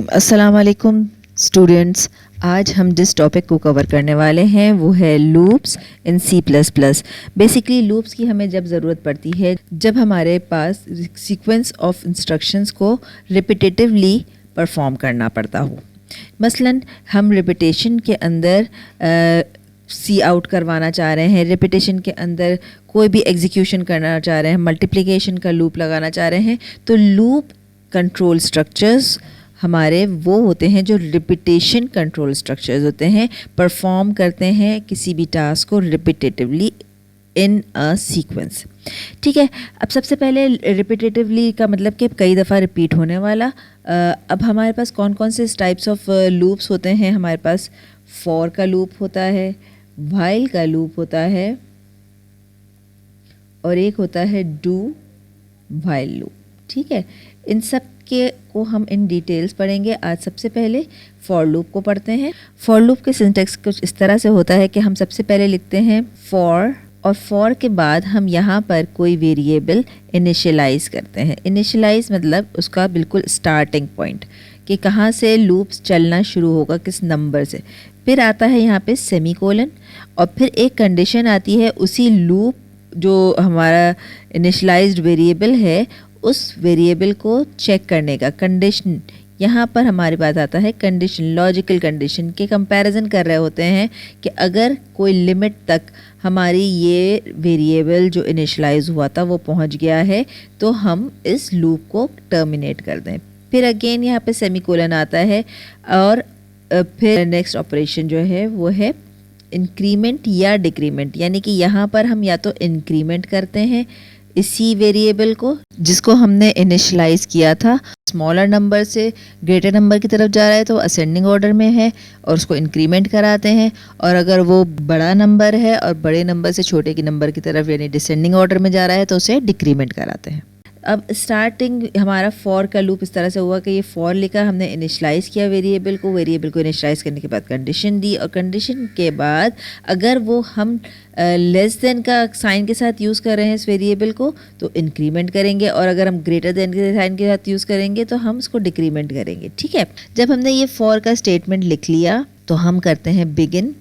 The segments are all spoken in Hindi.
अस्सलाम वालेकुम स्टूडेंट्स। आज हम जिस टॉपिक को कवर करने वाले हैं वो है लूप्स इन C++। बेसिकली लूप्स की हमें जब ज़रूरत पड़ती है जब हमारे पास सीक्वेंस ऑफ इंस्ट्रक्शंस को रिपीटेटिवली परफॉर्म करना पड़ता हो। मसलन हम रिपीटेशन के अंदर सी आउट करवाना चाह रहे हैं, रिपीटेशन के अंदर कोई भी एग्जीक्यूशन करना चाह रहे हैं, मल्टीप्लिकेशन का लूप लगाना चाह रहे हैं, तो लूप कंट्रोल स्ट्रक्चर्स हमारे वो होते हैं जो रिपीटेशन कंट्रोल स्ट्रक्चर्स होते हैं, परफॉर्म करते हैं किसी भी टास्क को रिपीटेटिवली इन अ सीक्वेंस। ठीक है, अब सबसे पहले रिपीटेटिवली का मतलब कि कई दफ़ा रिपीट होने वाला। अब हमारे पास कौन कौन से टाइप्स ऑफ लूप्स होते हैं? हमारे पास फॉर का लूप होता है, व्हाइल का लूप होता है और एक होता है डू व्हाइल लूप। ठीक है, इन सब के को हम इन डिटेल्स पढ़ेंगे। आज सबसे पहले फॉर लूप को पढ़ते हैं। फॉर लूप के सिंटैक्स कुछ इस तरह से होता है कि हम सबसे पहले लिखते हैं फॉर, और फॉर के बाद हम यहाँ पर कोई वेरिएबल इनिशियलाइज करते हैं। इनिशियलाइज मतलब उसका बिल्कुल स्टार्टिंग पॉइंट कि कहाँ से लूप्स चलना शुरू होगा, किस नंबर से। फिर आता है यहाँ पे सेमीकोलन और फिर एक कंडीशन आती है उसी लूप जो हमारा इनिशियलाइज्ड वेरिएबल है उस वेरिएबल को चेक करने का कंडीशन। यहाँ पर हमारे पास आता है कंडीशन, लॉजिकल कंडीशन के कंपैरिजन कर रहे होते हैं कि अगर कोई लिमिट तक हमारी ये वेरिएबल जो इनिशियलाइज हुआ था वो पहुँच गया है तो हम इस लूप को टर्मिनेट कर दें। फिर अगेन यहाँ पे सेमीकोलन आता है और फिर नेक्स्ट ऑपरेशन जो है वो है इंक्रीमेंट या डिक्रीमेंट, यानी कि यहाँ पर हम या तो इंक्रीमेंट करते हैं इसी वेरिएबल को जिसको हमने इनिशियलाइज किया था, स्मॉलर नंबर से ग्रेटर नंबर की तरफ जा रहा है तो असेंडिंग ऑर्डर में है और उसको इंक्रीमेंट कराते हैं, और अगर वो बड़ा नंबर है और बड़े नंबर से छोटे की नंबर की तरफ यानी डिसेंडिंग ऑर्डर में जा रहा है तो उसे डिक्रीमेंट कराते हैं। अब स्टार्टिंग हमारा फॉर का लूप इस तरह से हुआ कि ये फॉर लिखा, हमने इनिशियलाइज किया वेरिएबल को इनिशियलाइज करने के बाद कंडीशन दी, और कंडीशन के बाद अगर वो हम लेस देन का साइन के साथ यूज़ कर रहे हैं इस वेरिएबल को तो इंक्रीमेंट करेंगे, और अगर हम ग्रेटर देन के साइन के साथ यूज़ करेंगे तो हम उसको डिक्रीमेंट करेंगे। ठीक है, जब हमने ये फॉर का स्टेटमेंट लिख लिया तो हम करते हैं बिगिन,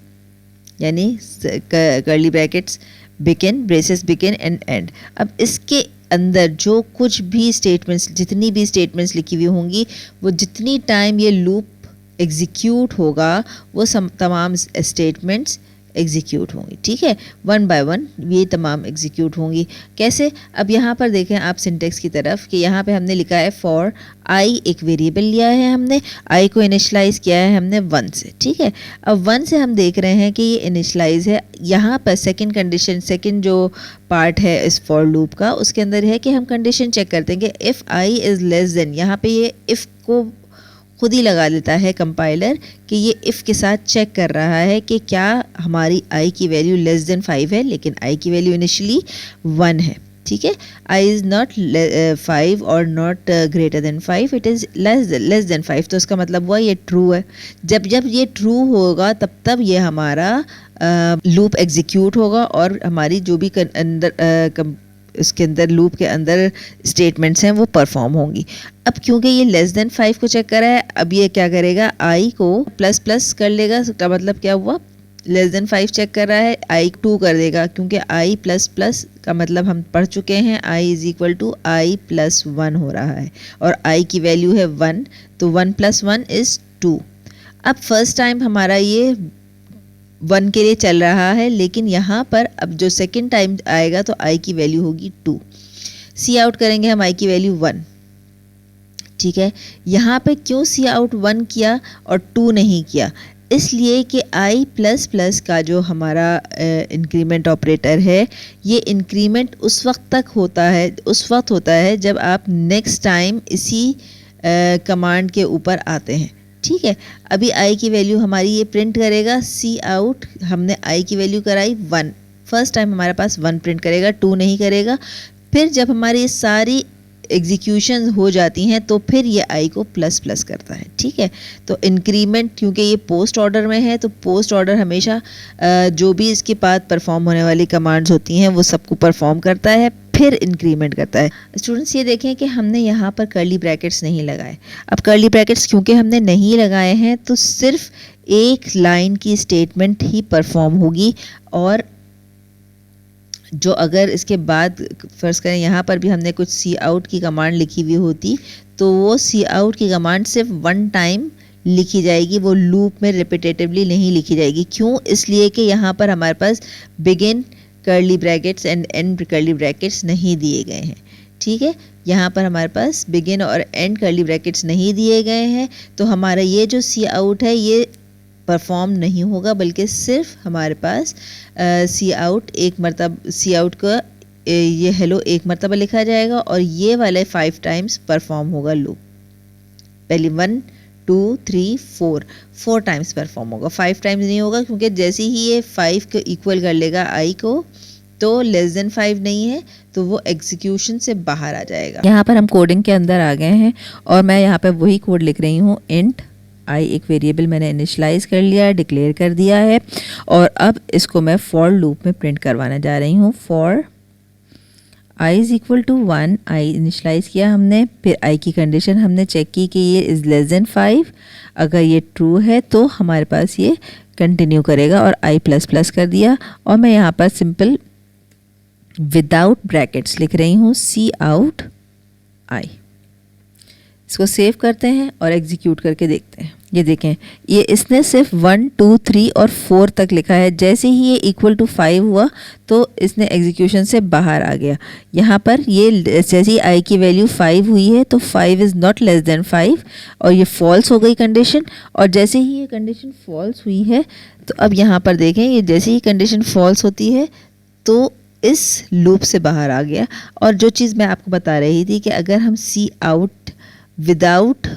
यानी curly brackets begin, braces begin and and. अब इसके अंदर जो कुछ भी स्टेटमेंट्स, जितनी भी स्टेटमेंट्स लिखी हुई होंगी, वो जितनी टाइम ये लूप एग्जीक्यूट होगा वो तमाम स्टेटमेंट्स एग्जीक्यूट होंगी। ठीक है, वन बाय वन ये तमाम एग्जीक्यूट होंगी। कैसे? अब यहाँ पर देखें आप सिंटेक्स की तरफ कि यहाँ पे हमने लिखा है फॉर आई, एक वेरिएबल लिया है हमने, आई को इनिशियलाइज किया है हमने 1 से। ठीक है, अब 1 से हम देख रहे हैं कि ये इनिशियलाइज है। यहाँ पर सेकंड कंडीशन, सेकंड जो पार्ट है इस फॉर लूप का उसके अंदर है कि हम कंडीशन चेक करते हैं कि if I is less then, यहाँ पे ये इफ़ को खुद ही लगा देता है कंपाइलर कि ये इफ़ के साथ चेक कर रहा है कि क्या हमारी आई की वैल्यू लेस देन 5 है, लेकिन आई की वैल्यू इनिशियली 1 है। ठीक है, आई इज़ नॉट 5 और not greater than 5, it is less than 5, तो इसका मतलब हुआ ये ट्रू है। जब जब ये ट्रू होगा तब ये हमारा लूप एग्जीक्यूट होगा और हमारी जो भी अंदर उसके अंदर लूप के अंदर स्टेटमेंट्स हैं वो परफॉर्म होंगी। अब क्योंकि ये लेस देन 5 को चेक कर रहा है, अब ये क्या करेगा, आई को प्लस प्लस कर लेगा। इसका मतलब क्या हुआ, लेस देन 5 चेक कर रहा है, आई 2 कर देगा, क्योंकि आई प्लस प्लस का मतलब हम पढ़ चुके हैं i is equal to i plus 1 हो रहा है, और आई की वैल्यू है 1, तो 1 + 1 इज़ 2। अब फर्स्ट टाइम हमारा ये 1 के लिए चल रहा है, लेकिन यहाँ पर अब जो सेकंड टाइम आएगा तो आई की वैल्यू होगी 2। सी आउट करेंगे हम आई की वैल्यू 1। ठीक है, यहाँ पे क्यों सी आउट 1 किया और 2 नहीं किया? इसलिए कि आई प्लस प्लस का जो हमारा इंक्रीमेंट ऑपरेटर है, ये इंक्रीमेंट उस वक्त होता है जब आप नेक्स्ट टाइम इसी कमांड के ऊपर आते हैं। ठीक है, अभी आई की वैल्यू हमारी ये प्रिंट करेगा, सी आउट हमने आई की वैल्यू कराई 1, फर्स्ट टाइम हमारे पास 1 प्रिंट करेगा, 2 नहीं करेगा। फिर जब हमारी सारी एग्जीक्यूशन हो जाती हैं तो फिर ये आई को प्लस प्लस करता है। ठीक है, तो इंक्रीमेंट क्योंकि ये पोस्ट ऑर्डर में है तो पोस्ट ऑर्डर हमेशा जो भी इसके बाद परफॉर्म होने वाली कमांड्स होती हैं वो सबको परफॉर्म करता है, फिर इंक्रीमेंट करता है। स्टूडेंट्स ये देखें कि हमने यहाँ पर कर्ली ब्रैकेट्स नहीं लगाए। अब कर्ली ब्रैकेट्स क्योंकि हमने नहीं लगाए हैं तो सिर्फ एक लाइन की स्टेटमेंट ही परफॉर्म होगी, और जो अगर इसके बाद फ़र्ज़ करें यहाँ पर भी हमने कुछ सी आउट की कमांड लिखी हुई होती तो वो सी आउट की कमांड सिर्फ वन टाइम लिखी जाएगी, वो लूप में रिपीटेटिवली नहीं लिखी जाएगी। क्यों? इसलिए कि यहाँ पर हमारे पास begin curly brackets and end curly brackets नहीं दिए गए हैं। ठीक है, यहाँ पर हमारे पास बिगिन और एंड कर्ली ब्रैकेट्स नहीं दिए गए हैं, तो हमारा ये जो सी आउट है ये परफॉर्म नहीं होगा, बल्कि सिर्फ हमारे पास सी आउट एक मरतबा, सी आउट का ये हेलो एक मरतबा लिखा जाएगा और ये वाले 5 टाइम्स परफॉर्म होगा लूप। पहले 1 2 3 4 टाइम्स परफॉर्म होगा, 5 टाइम्स नहीं होगा, क्योंकि जैसे ही ये 5 को इक्वल कर लेगा आई को तो लेस देन 5 नहीं है तो वो एग्जीक्यूशन से बाहर आ जाएगा। यहाँ पर हम कोडिंग के अंदर आ गए हैं और मैं यहाँ पर वही कोड लिख रही हूँ। इंट आई एक वेरिएबल मैंने इनिशलाइज कर लिया है, डिक्लेयर कर दिया है, और अब इसको मैं फॉर लूप में प्रिंट करवाने जा रही हूँ। For i is equal to 1, i initialise किया हमने, फिर आई की कंडीशन हमने चेक की कि ये इज़ लेस देन 5, अगर ये ट्रू है तो हमारे पास ये कंटिन्यू करेगा, और आई प्लस प्लस कर दिया, और मैं यहाँ पर सिंपल विदाउट ब्रैकेट्स लिख रही हूँ सी आउट आई। इसको सेव करते हैं और एग्जीक्यूट करके देखते हैं। ये देखें, ये इसने सिर्फ 1 2 3 और 4 तक लिखा है। जैसे ही ये इक्वल टू 5 हुआ तो इसने एग्जीक्यूशन से बाहर आ गया। यहाँ पर ये जैसे ही आई की वैल्यू 5 हुई है तो 5 इज़ नॉट लेस देन 5, और ये फॉल्स हो गई कंडीशन, और जैसे ही ये कंडीशन फॉल्स हुई है तो अब यहाँ पर देखें, ये जैसे ही कंडीशन फॉल्स होती है तो इस लूप से बाहर आ गया। और जो चीज़ मैं आपको बता रही थी कि अगर हम सी आउट विदाउट,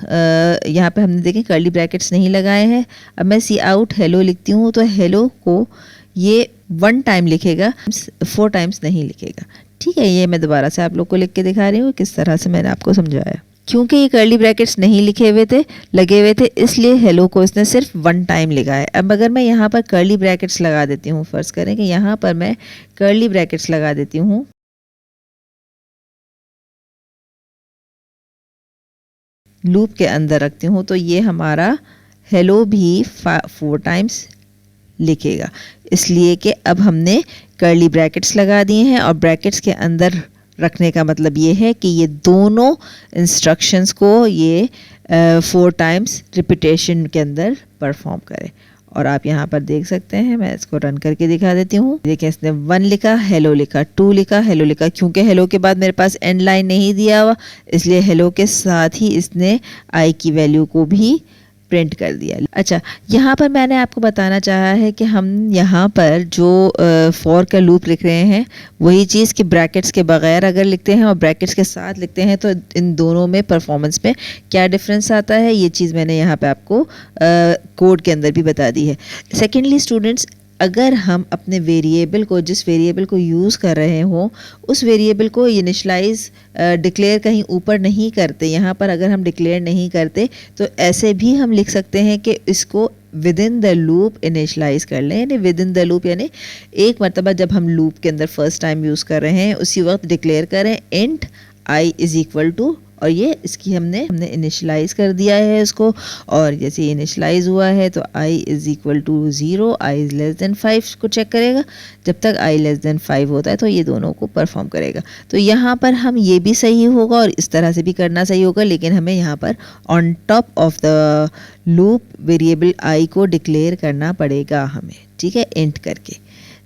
यहाँ पे हमने देखें कर्ली ब्रैकेट्स नहीं लगाए हैं, अब मैं सी आउट हेलो लिखती हूँ तो हेलो को ये 1 टाइम लिखेगा, 4 टाइम्स नहीं लिखेगा। ठीक है, ये मैं दोबारा से आप लोग को लिख के दिखा रही हूँ किस तरह से मैंने आपको समझाया। क्योंकि ये कर्ली ब्रैकेट्स नहीं लिखे हुए थे, लगे हुए थे, इसलिए हेलो को इसने सिर्फ 1 टाइम लिखा है। अब अगर मैं यहाँ पर कर्ली ब्रैकेट्स लगा देती हूँ, फ़र्ज़ करें कि यहाँ पर मैं कर्ली ब्रैकेट्स लगा देती हूँ, लूप के अंदर रखती हूँ, तो ये हमारा हेलो भी 4 टाइम्स लिखेगा, इसलिए कि अब हमने कर्ली ब्रैकेट्स लगा दिए हैं, और ब्रैकेट्स के अंदर रखने का मतलब ये है कि ये दोनों इंस्ट्रक्शंस को ये 4 टाइम्स रिपीटेशन के अंदर परफॉर्म करे। और आप यहाँ पर देख सकते हैं, मैं इसको रन करके दिखा देती हूँ। देखिए, इसने 1 लिखा, हेलो लिखा, 2 लिखा, हेलो लिखा। क्योंकि हेलो के बाद मेरे पास एंड लाइन नहीं दिया हुआ, इसलिए हेलो के साथ ही इसने आई की वैल्यू को भी प्रिंट कर दिया। अच्छा, यहाँ पर मैंने आपको बताना चाहा है कि हम यहाँ पर जो फॉर का लूप लिख रहे हैं वही चीज़ कि ब्रैकेट्स के बगैर अगर लिखते हैं और ब्रैकेट्स के साथ लिखते हैं तो इन दोनों में परफॉर्मेंस में क्या डिफरेंस आता है, ये चीज़ मैंने यहाँ पे आपको कोड के अंदर भी बता दी है। सेकेंडली स्टूडेंट्स, अगर हम अपने वेरिएबल को, जिस वेरिएबल को यूज़ कर रहे हों, उस वेरिएबल को इनिशलाइज डिक्लेयर कहीं ऊपर नहीं करते, यहाँ पर अगर हम डिक्लेयर नहीं करते तो ऐसे भी हम लिख सकते हैं कि इसको within the loop initialise कर लें, यानी विद इन द लूप, यानी एक मरतबा जब हम लूप के अंदर फर्स्ट टाइम यूज़ कर रहे हैं उसी वक्त डिक्लेयर करें int i is equal to, और ये इसकी हमने इनिशलाइज कर दिया है इसको, और जैसे इनिशलाइज हुआ है तो i is equal to 0, i is less than 5 को चेक करेगा। जब तक i लेस देन 5 होता है तो ये दोनों को परफॉर्म करेगा। तो यहाँ पर हम ये भी सही होगा और इस तरह से भी करना सही होगा, लेकिन हमें यहाँ पर on top of the loop variable i को डिक्लेयर करना पड़ेगा हमें, ठीक है, इंट करके।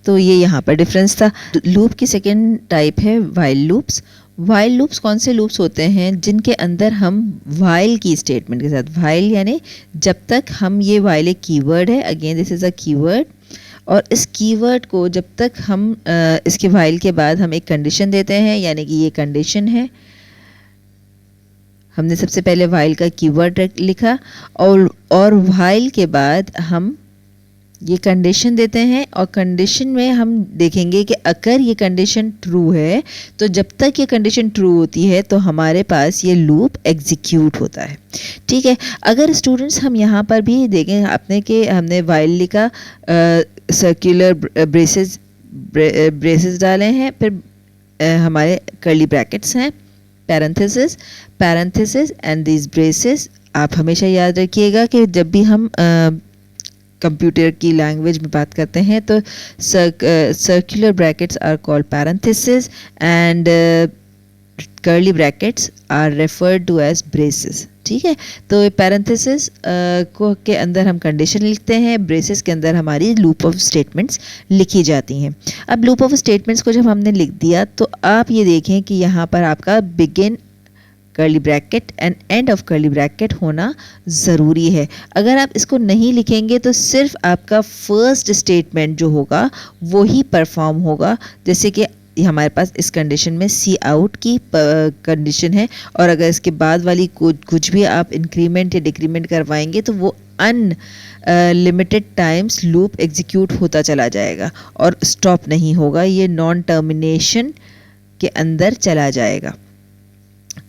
तो ये यहाँ पर डिफरेंस था। लूप की सेकेंड टाइप है वाइल लूप्स। वाइल लूप्स कौन से लूप्स होते हैं? जिनके अंदर हम वाइल की स्टेटमेंट के साथ, वाइल यानी जब तक हम, ये वाइल एक कीवर्ड है, again this is a keyword, और इस कीवर्ड को जब तक हम इसके वाइल के बाद हम एक कंडीशन देते हैं, यानी कि ये कंडीशन है, हमने सबसे पहले वाइल का कीवर्ड लिखा और वाइल के बाद हम ये कंडीशन देते हैं, और कंडीशन में हम देखेंगे कि अगर ये कंडीशन ट्रू है तो जब तक ये कंडीशन ट्रू होती है तो हमारे पास ये लूप एग्जीक्यूट होता है, ठीक है। अगर स्टूडेंट्स हम यहाँ पर भी देखें अपने कि हमने वाइल लिखा, सर्कुलर ब्रेसेस डाले हैं, फिर हमारे कर्ली ब्रैकेट्स हैं, पैरेंथेसिस एंड दीज ब्रेसेस। आप हमेशा याद रखिएगा कि जब भी हम कंप्यूटर की लैंग्वेज में बात करते हैं तो circular brackets are called parenthesis and curly brackets are referred to as braces. ठीक है, तो पैरेंथेसिस को के अंदर हम कंडीशन लिखते हैं, ब्रेसेस के अंदर हमारी लूप ऑफ स्टेटमेंट्स लिखी जाती हैं। अब लूप ऑफ स्टेटमेंट्स को जब हमने लिख दिया तो आप ये देखें कि यहाँ पर आपका begin curly bracket and end of curly bracket होना ज़रूरी है। अगर आप इसको नहीं लिखेंगे तो सिर्फ आपका फर्स्ट स्टेटमेंट जो होगा वो ही परफॉर्म होगा। जैसे कि हमारे पास इस कंडीशन में सी आउट की कंडीशन है, और अगर इसके बाद वाली कुछ भी आप इंक्रीमेंट या डिक्रीमेंट करवाएंगे तो वो अनलिमिटेड टाइम्स लूप एग्जीक्यूट होता चला जाएगा और स्टॉप नहीं होगा, ये नॉन टर्मिनेशन के अंदर चला जाएगा।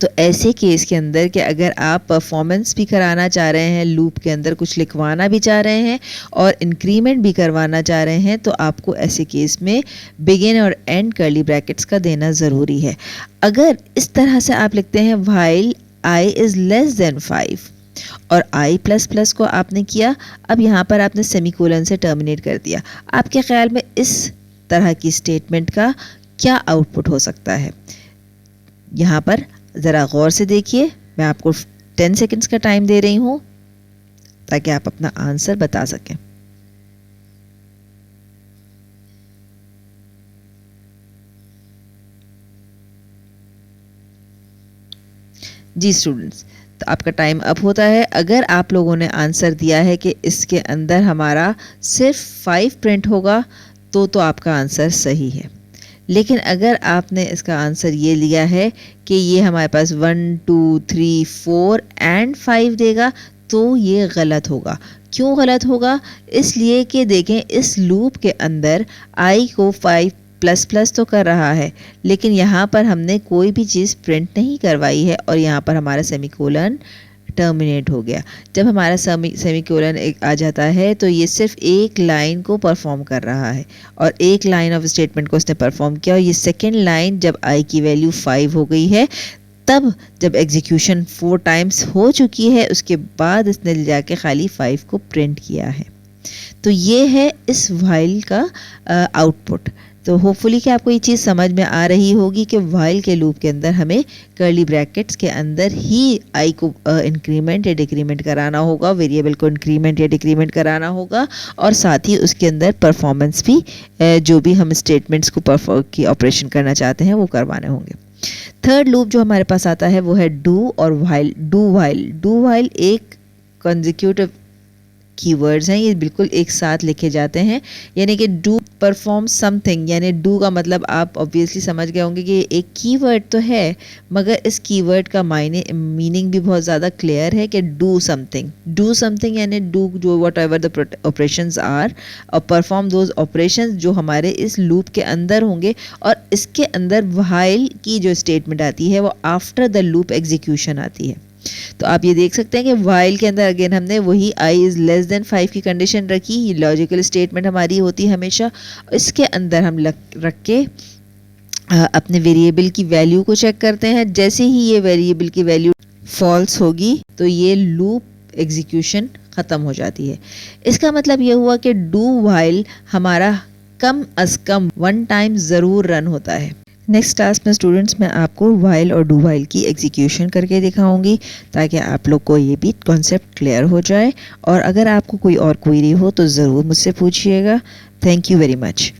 तो ऐसे केस के अंदर कि अगर आप परफॉर्मेंस भी कराना चाह रहे हैं, लूप के अंदर कुछ लिखवाना भी चाह रहे हैं और इंक्रीमेंट भी करवाना चाह रहे हैं, तो आपको ऐसे केस में बिगिन और एंड कर्ली ब्रैकेट्स का देना ज़रूरी है। अगर इस तरह से आप लिखते हैं while i is less than 5 और i प्लस प्लस को आपने किया, अब यहाँ पर आपने सेमीकोलन से टर्मिनेट कर दिया, आपके ख्याल में इस तरह की स्टेटमेंट का क्या आउटपुट हो सकता है? यहाँ पर ज़रा गौर से देखिए, मैं आपको 10 सेकंड्स का टाइम दे रही हूँ ताकि आप अपना आंसर बता सकें। जी स्टूडेंट्स, तो आपका टाइम अप होता है। अगर आप लोगों ने आंसर दिया है कि इसके अंदर हमारा सिर्फ 5 प्रिंट होगा तो आपका आंसर सही है। लेकिन अगर आपने इसका आंसर ये लिया है कि ये हमारे पास 1 2 3 4 एंड 5 देगा, तो ये गलत होगा। क्यों गलत होगा? इसलिए कि देखें, इस लूप के अंदर i को 5 प्लस प्लस तो कर रहा है, लेकिन यहाँ पर हमने कोई भी चीज़ प्रिंट नहीं करवाई है और यहाँ पर हमारा सेमीकोलन टर्मिनेट हो गया। जब हमारा सेमीकोलन एक आ जाता है तो ये सिर्फ एक लाइन को परफॉर्म कर रहा है और एक लाइन ऑफ स्टेटमेंट को उसने परफॉर्म किया, और ये सेकेंड लाइन जब i की वैल्यू 5 हो गई है, तब जब एग्जीक्यूशन 4 टाइम्स हो चुकी है, उसके बाद इसने ले जाके खाली 5 को प्रिंट किया है। तो ये है इस व्हाइल का आउटपुट। तो होपफुली कि आपको ये चीज़ समझ में आ रही होगी कि व्हाइल के लूप के अंदर हमें कर्ली ब्रैकेट्स के अंदर ही i को इंक्रीमेंट या डिक्रीमेंट कराना होगा, वेरिएबल को इंक्रीमेंट या डिक्रीमेंट कराना होगा, और साथ ही उसके अंदर परफॉर्मेंस भी जो भी हम स्टेटमेंट्स को की ऑपरेशन करना चाहते हैं वो करवाने होंगे। थर्ड लूप जो हमारे पास आता है वो है डू और व्हाइल। डू व्हाइल एक कंसेक्यूटिव कीवर्ड्स हैं, ये बिल्कुल एक साथ लिखे जाते हैं। यानी कि डू परफॉर्म समथिंग, यानी डू का मतलब आप ऑब्वियसली समझ गए होंगे कि एक कीवर्ड तो है, मगर इस कीवर्ड का मीनिंग भी बहुत ज़्यादा क्लियर है कि डू समथिंग यानी डू जो whatever the operations are, और परफॉर्म दोज ऑपरेशंस जो हमारे इस लूप के अंदर होंगे। और इसके अंदर व्हाइल की जो स्टेटमेंट आती है वो आफ्टर द लूप एग्जीक्यूशन आती है। तो आप ये देख सकते हैं कि व्हाइल के अंदर अगेन हमने वही i इज़ लेस देन 5 की कंडीशन रखी। ये लॉजिकल स्टेटमेंट हमारी होती है हमेशा। इसके अंदर हम रख के अपने वेरिएबल की वैल्यू को चेक करते हैं। जैसे ही ये वेरिएबल की वैल्यू फॉल्स होगी तो ये लूप एग्जीक्यूशन ख़त्म हो जाती है। इसका मतलब ये हुआ कि डू व्हाइल हमारा कम अज़ कम 1 टाइम ज़रूर रन होता है। नेक्स्ट क्लास में स्टूडेंट्स मैं आपको व्हाइल और डू व्हाइल की एग्जीक्यूशन करके दिखाऊंगी ताकि आप लोग को ये भी कॉन्सेप्ट क्लियर हो जाए। और अगर आपको कोई और क्वेरी हो तो ज़रूर मुझसे पूछिएगा। Thank you very much.